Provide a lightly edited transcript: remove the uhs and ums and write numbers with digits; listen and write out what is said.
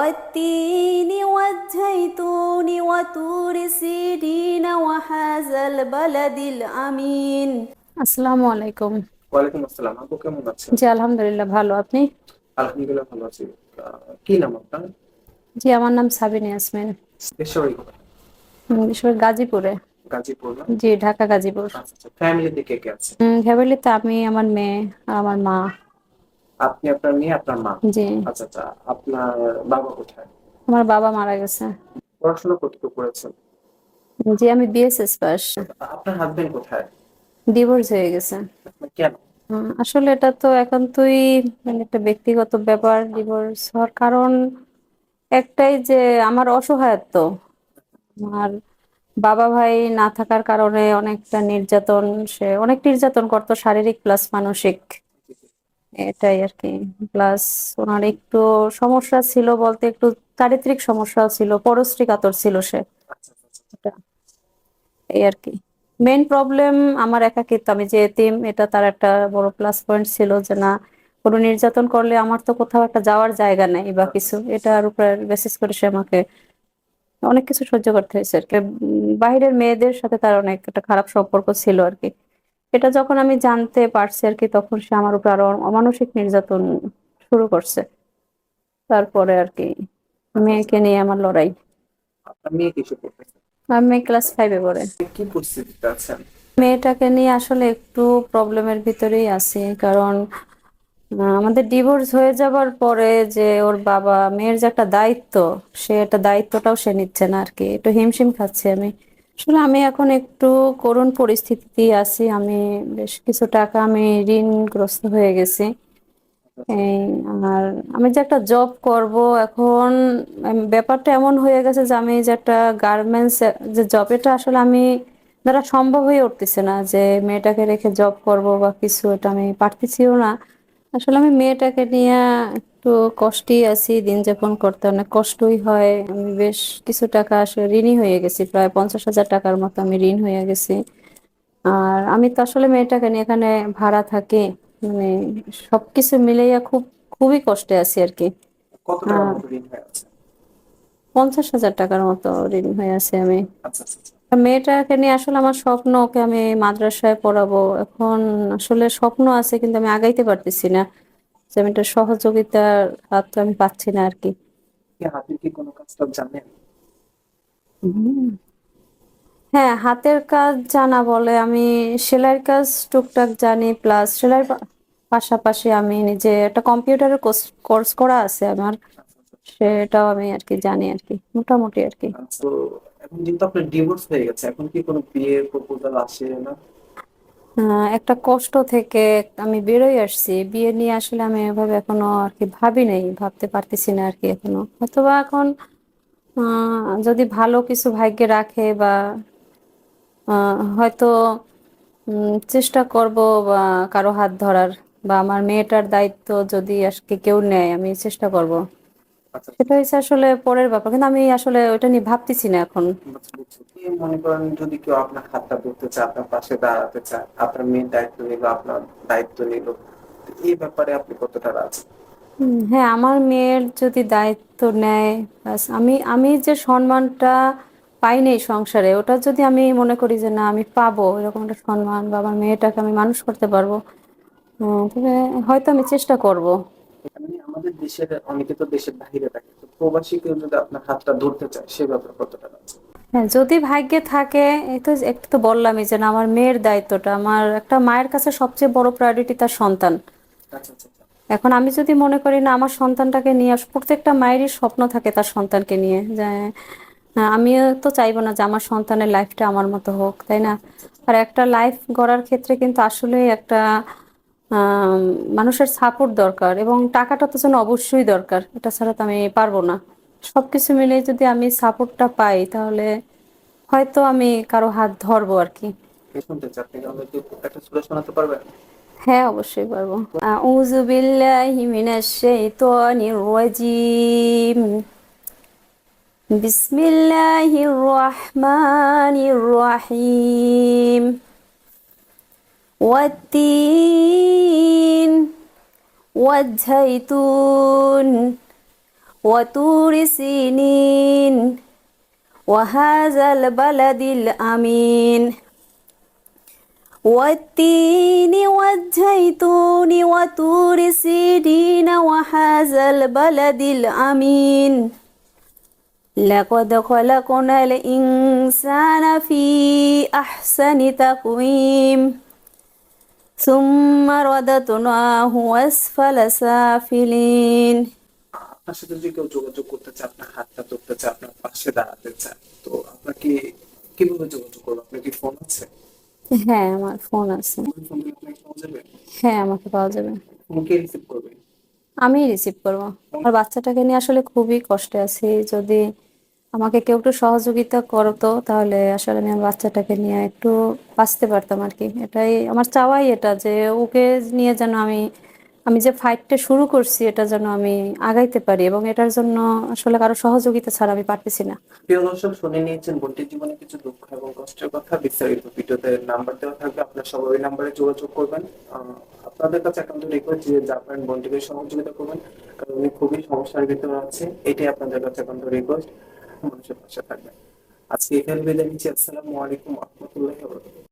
والتين والزيتون وطور سينين وهذا البلد الأمين। আসসালামু আলাইকুম। ওয়ালাইকুম আসসালাম। আপু কেমন আছেন? জি আলহামদুলিল্লাহ, ভালো। আপনি? আলহামদুলিল্লাহ ভালো আছি। কি নাম আপনার? জি, আমার নাম সাবিনা ইয়াসমিন। দেশের বাড়ি কোথায়? ঈশ্বর গাজীপুরে। গাজীপুর না? জি, ঢাকা গাজীপুর। আচ্ছা আচ্ছা, ফ্যামিলিতে কে কে আছে? ফ্যামিলিতে আমি, আমার মেয়ে আর আমার মা। আপনি, আপনার মেয়ে, আপনার মা। জি। আচ্ছা আচ্ছা, আপনার বাবা কোথায়? আমার বাবা মারা গেছে। পড়াশোনা কতটুকু করেছেন? জি, আমি বিএসএস পাস। আপনার হাজবেন্ড কোথায়? ডিভোর্স হয়ে গেছে। কেন? আসলে এটা তো একান্তই মানে একটা ব্যক্তিগত ব্যাপার। ডিভোর্স হওয়ার কারণ একটাই যে আমার অসহায়ত্ব। আর বাবা ভাই না থাকার কারণে অনেকটা নির্যাতন, সে অনেক নির্যাতন করতো, শারীরিক প্লাস মানসিক। এটাই আর কি। প্লাস ওনার একটু সমস্যা ছিল বলতে, একটু চারিত্রিক সমস্যাও ছিল, পরশ্রী কাতর ছিল সে। আচ্ছা আচ্ছা আচ্ছা। এটা এই আর কি। মেইন প্রবলেম আমার একাকিত্ব। আমি যে এতিম, এটা তার একটা বড় প্লাস পয়েন্ট ছিল যে না, কোনো নির্যাতন করলে আমার তো কোথাও একটা যাওয়ার জায়গা নেই বা কিছু, এটার উপর বেসিস করে সে আমাকে অনেক কিছু সহ্য করতে হয়েছে আর কি। বাইরের মেয়েদের সাথে তার অনেক একটা খারাপ সম্পর্ক ছিল আর কি। এটা যখন আমি জানতে পারছি আর কি, তখন সে আমার উপর আরো অমানসিক নির্যাতন শুরু করছে। তারপরে আর কি আচ্ছা আচ্ছা, মেয়েকে নিয়ে আমার লড়াই। আপনার মেয়ে কিছু করতেছে? আমি ক্লাস 5-এ পড়ে। কি পরিস্থিতিতে আছেন? মেয়েটাকে নিয়ে আসলে একটু প্রবলেমের ভিতরেই আছি, কারণ আমাদের ডিভোর্স হয়ে যাবার পরে যে ওর বাবা, মেয়ের যে একটা দায়িত্ব, সে একটা দায়িত্বটাও সে নিচ্ছে না আর কি। একটু হিমশিম খাচ্ছি আমি। আসলে আমি এখন একটু করুণ পরিস্থিতিতেই আছি। আমি বেশ কিছু টাকা আমি ঋণগ্রস্ত হয়ে গেছি। এই আর আমি যে একটা জব করব এখন, ব্যাপারটা এমন হয়ে গেছে যে আমি যে একটা গার্মেন্টস যে জব, এটা আসলে আমি দ্বারা সম্ভব হয়ে উঠতেছে না যে মেয়েটাকে রেখে জব করব বা কিছু, এটা আমি পারতেছিও না। আসলে আমি মেয়েটাকে নিয়ে একটু কষ্টেই আছি, দিন যাপন করতে অনেক কষ্টই হয়। আমি বেশ কিছু টাকা আসলে ঋণী হয়ে গেছি, প্রায় 50,000 টাকার মতো আমি ঋণ হয়ে গেছি। আর আমি তো আসলে মেয়েটাকে নিয়ে এখানে ভাড়া থাকি। মানে সবকিছু মিলাইয়া খুবই কষ্টে আছি আর কি। কত টাকার আহ মতো ঋণ হয়ে আছে? 50,000 টাকার মতো ঋণ হয়ে আছি আমি। আচ্ছা আচ্ছা আচ্ছা। মেয়েটাকে নিয়ে আসলে আমার স্বপ্ন, ওকে আমি মাদ্রাসায় পড়াবো। এখন আসলে স্বপ্ন আছে কিন্তু আমি আগাইতে পারতেছি না, যে আমি একটা সহযোগিতার হাত তো আমি পাচ্ছি না আর কি। কি হাতের কি কোনো কাজ টাজ জানেন? হুম। হ্যাঁ, হাতের কাজ জানা বলে আমি সেলাইয়ের কাজ টুকটাক জানি, প্লাস সেলাইয়ের পাশাপাশি আমি নিজে একটা কম্পিউটারের কোর্স করা আছে আমার, আচ্ছা আচ্ছা আচ্ছা। সেটাও আমি আর কি জানি আর কি, মোটামুটি আর কি। তো এখন যেহেতু আপনার ডিভোর্স হয়ে গেছে, এখন কি কোনো বিয়ের প্রপোজাল আসে না? একটা কষ্ট থেকে আমি বেরোই আসছি। বিয়ে নিয়ে আসলে আমি এভাবে এখনো আর কি ভাবি নাই, ভাবতে পারতেছি না আর কি এখনো। অথবা এখন যদি ভালো কিছু ভাগ্যে রাখে বা হয়তো চেষ্টা করব বা কারো হাত ধরার, বা আমার মেয়েটার দায়িত্ব যদি আজকে কেউ নেয়, আমি চেষ্টা করব। আচ্ছা আচ্ছা সেটা হচ্ছে আসলে পরের ব্যাপার, কিন্তু আমি আসলে ওইটা নিয়ে ভাবতেছি না এখন। আচ্ছা, বুঝছি। কি মনে করেন, যদি কেউ আপনার হাতটা ধরতে চায়, আপনার পাশে দাঁড়াতে চায়, আপনার মেয়ের দায়িত্ব নিল, আপনার দায়িত্ব নিল, তো এই ব্যাপারে আপনি কতটা রাজি? হ্যাঁ, আমার মেয়ের যদি দায়িত্ব নেয়, ব্যাস আমি আমি যে সম্মানটা পাইনি এই সংসারে, ওটা যদি আমি মনে করি যে না আমি পাবো এরকম একটা সম্মান, বা আমার মেয়েটাকে আমি মানুষ করতে পারবো, তবে হয়তো আমি চেষ্টা করব। এখানে আমাদের দেশের অনেকে তো দেশের বাইরে থাকে, তো প্রবাসী কেউ যদি আপনার হাতটা ধরতে চায়, সে ব্যাপারে কতটা রাজি? হ্যাঁ, যদি ভাগ্যে থাকে। এই তো একটু তো বললামই যে না, আমার মেয়ের দায়িত্বটা, আমার একটা মায়ের কাছে সবচেয়ে বড় প্রায়োরিটি তার সন্তান। আচ্ছা আচ্ছা আচ্ছা। এখন আমি যদি মনে করি না আমার সন্তানটাকে নিয়ে প্রত্যেকটা মায়েরই স্বপ্ন থাকে তার সন্তানকে নিয়ে, যে আমিও তো চাইবো না যে আমার সন্তানের লাইফটা আমার মতো হোক, তাই না? আচ্ছা আচ্ছা আচ্ছা। আর একটা লাইফ গড়ার ক্ষেত্রে কিন্তু আসলে একটা আম, মানুষের সাপোর্ট দরকার, এবং টাকাটা তো যেন অবশ্যই দরকার, এটা ছাড়া তো আমি পারবো না। সবকিছু মিলে যদি আমি সাপোর্টটা পাই, তাহলে হয়তো আমি কারো হাত ধরবো আর কি। কে শুনতে চান? আপনি আমাকে একটা সুরে শোনাতে পারবেন? হ্যাঁ, অবশ্যই পারবো। আউযু বিল্লাহি মিনাশ শাইতানির রাজিম। বিসমিল্লাহির রহমানির রহিম। ওয়াত-তিন ওয়াজ-জাইতুন وطور سينين وهذا البلد الأمين والتين والزيتون وطور سينين وهذا البلد الأمين لقد خلقنا الإنسان في أحسن تقويم ثم رددناه أسفل سافلين। আপনার সাথে যদি কেউ যোগাযোগ করতে চায়, আপনার হাতটা ধরতে চায়, আপনার পাশে দাঁড়াতে চায়, তো আপনাকে কিভাবে যোগাযোগ করবো? আপনার কি ফোন আছে? হ্যাঁ, আমার ফোন আছে। আমার ফোন দিয়ে আপনাকে পাওয়া যাবে? হ্যাঁ, আমাকে পাওয়া যাবে। ফোন কে রিসিভ করবে? আমি রিসিভ করব। আমার বাচ্চাটাকে নিয়ে আসলে খুবই কষ্টে আছি। যদি আমাকে কেউ একটু সহযোগিতা করতো তাহলে আসলে আমি আমার বাচ্চাটাকে নিয়ে একটু বাঁচতে পারতাম আর কি। এটাই আমার চাওয়াই, এটা যে ওকে নিয়ে যেন আমি আমি যে ফাইটটা শুরু করছি এটা যেন আমি আগাইতে পারি, এবং এটার জন্য আসলে কারো সহযোগিতা ছাড়া আমি পারতেছি না। প্রিয় দর্শক, শুনে নিয়েছেন বোনটির জীবনে কিছু দুঃখ এবং কষ্টের কথা। বিস্তারিত ভিডিওতে নাম্বার দেওয়া থাকবে, আপনারা সবাই ওই নাম্বারে যোগাযোগ করবেন। আপনাদের কাছে একান্ত রিকোয়েস্ট যে আপনার বোনটিকে সহযোগিতা করবেন, কারণ উনি খুবই সমস্যার ভিতরে আছে। এটাই আপনাদের কাছে একান্ত রিকোয়েস্ট, মানুষের পাশে থাকবেন। আজকে এখানে বিদায় নিচ্ছি। আসসালামু আলাইকুম ওয়া রাহমাতুল্লাহি ওয়া বারাকাতুহু।